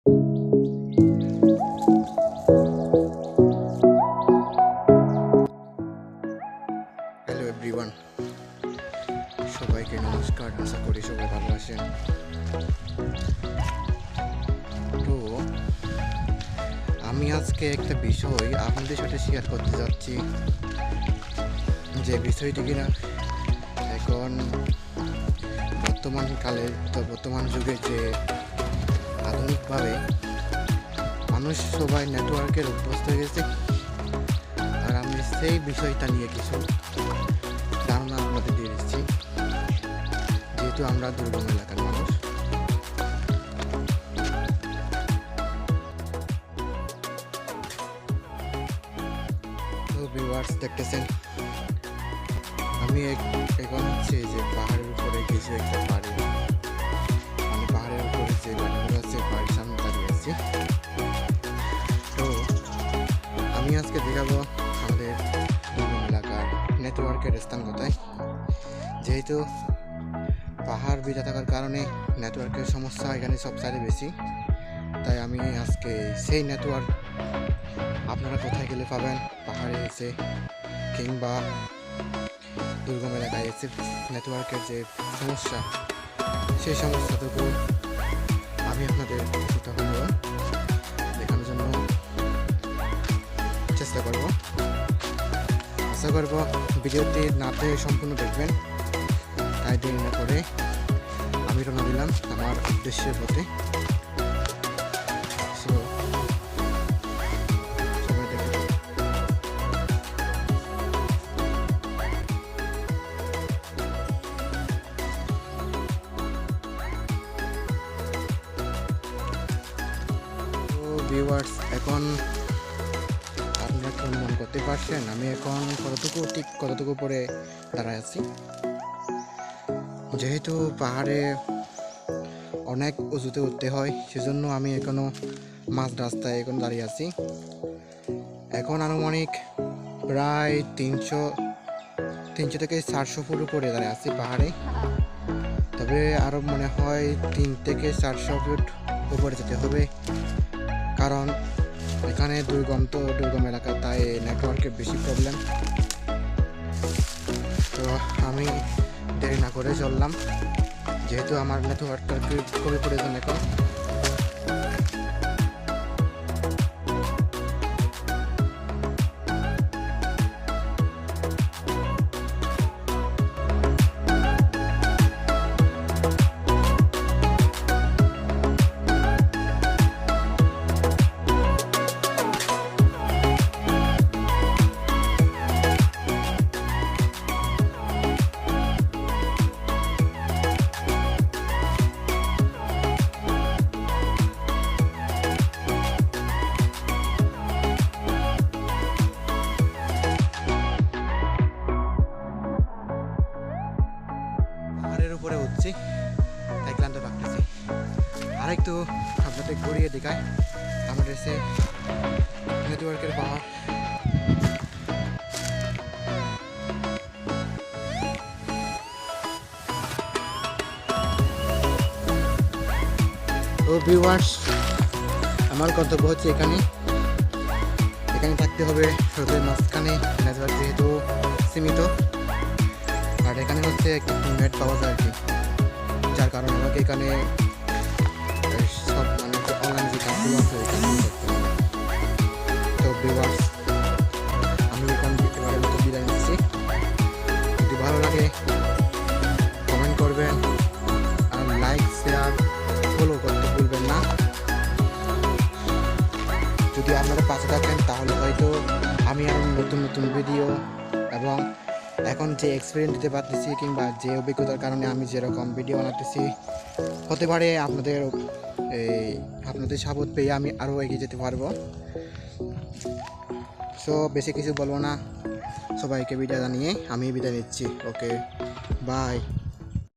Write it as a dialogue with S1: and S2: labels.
S1: Hello everyone, সবাইকে নমস্কার। আশা করি সবাই ভালো আছেন। তো আমি আজকে একটা বিষয় আপনাদের সাথে শেয়ার করতে যাচ্ছি, যে বিষয়টি কিনা এখন বর্তমান যুগে যে আধুনিকভাবে মানুষ সবাই নেটওয়ার্কের অভ্যস্ত হয়ে গেছে। আর আমি সেই বিষয়টা নিয়ে কিছু ধারণা আপনাদের দিয়ে দিচ্ছি, যেহেতু আমরা দুর্গম এলাকার মানুষ। তো ভিউয়ার্স, দেখতেছেন আমি এখন হচ্ছে যে পাহাড়ের উপরে কিছু একটা বাড়ি, মানে পাহাড়ের উপরে যে বাড়িগুলো আছে বাড়ির সামনে দাঁড়িয়ে আছি। তো আমি আজকে দেখাবো আমাদের দুর্গম এলাকার নেটওয়ার্কের স্থান কোথায়। যেহেতু পাহাড় বেঁধে থাকার কারণে নেটওয়ার্কের সমস্যা এখানে সবচেয়ে বেশি, তাই আমি আজকে সেই নেটওয়ার্ক আপনারা কোথায় গেলে পাবেন, পাহাড়ে এসে কিংবা দুর্গম এলাকায় এসে নেটওয়ার্কের যে সমস্যা, সেই সমস্যাটুকু আমি আপনাদের কিছুটা হলেও দেখানোর জন্য চেষ্টা করব। আশা করব ভিডিওটি না পেয়ে সম্পূর্ণ দেখবেন। তাই দেরি না করে আমি রওনা দিলাম আমার উদ্দেশ্যের পথে। ভিউয়ার্স, এখন আপনারা কি অনুমান করতে পারছেন আমি এখন কতটুকু পরে দাঁড়ায় আছি। যেহেতু পাহাড়ে অনেক উঁচুতে উঠতে হয়, সেজন্য আমি এখনো মাঝ রাস্তায় এখন দাঁড়িয়ে আছি। এখন আনুমানিক প্রায় 300 থেকে 400 ফুট উপরে দাঁড়িয়ে আছি পাহাড়ে। তবে আরও মনে হয় 3 থেকে 400 ফুট উপরে যেতে হবে, কারণ এখানে দুর্গম এলাকা, তাই নেটওয়ার্কের বেশি প্রবলেম। তো আমি দেরি না করে চললাম, যেহেতু আমার নেটওয়ার্কটা খুবই প্রয়োজন এখন। পাহাড়ের উপরে উঠছি, তাই ক্লান্ত লাগতেছি। আরেকটু আপনাদের ঘুরিয়ে দেখায় আমাদের সে নেটওয়ার্কের পাহাড়। তো ভিউয়ার্স, আমার গন্তব্য হচ্ছে এখানে থাকতে হবে রোদের মাঝখানে। নেটওয়ার্ক যেহেতু সীমিত, আর এখানে হচ্ছে একটু নেট পাওয়া যায় আর কি, যার কারণে আমাকে এখানে সব মানে অনলাইন যে কাজগুলো আছে এখানে করতে হবে। তো ভিউয়ার্স, আমি এখন এবারের মতো বিদায় নিচ্ছি। যদি ভালো লাগে কমেন্ট করবেন, আর লাইক শেয়ার ফলো করতে ভুলবেন না। যদি আপনারা পাশে থাকেন তাহলে হয়তো আমি আরও নতুন ভিডিও এবং এখন যে এক্সপিরিয়েন্স দিতে পারতেছি কিংবা যে অভিজ্ঞতার কারণে আমি যেরকম ভিডিও বানাতেছি, হতে পারে আপনাদের সাপোর্ট পেয়ে আমি আরও এগিয়ে যেতে পারবো। সো বেশি কিছু বলবো না, সবাইকে বিদায় জানিয়ে আমি বিদায় নিচ্ছি। ওকে, বাই।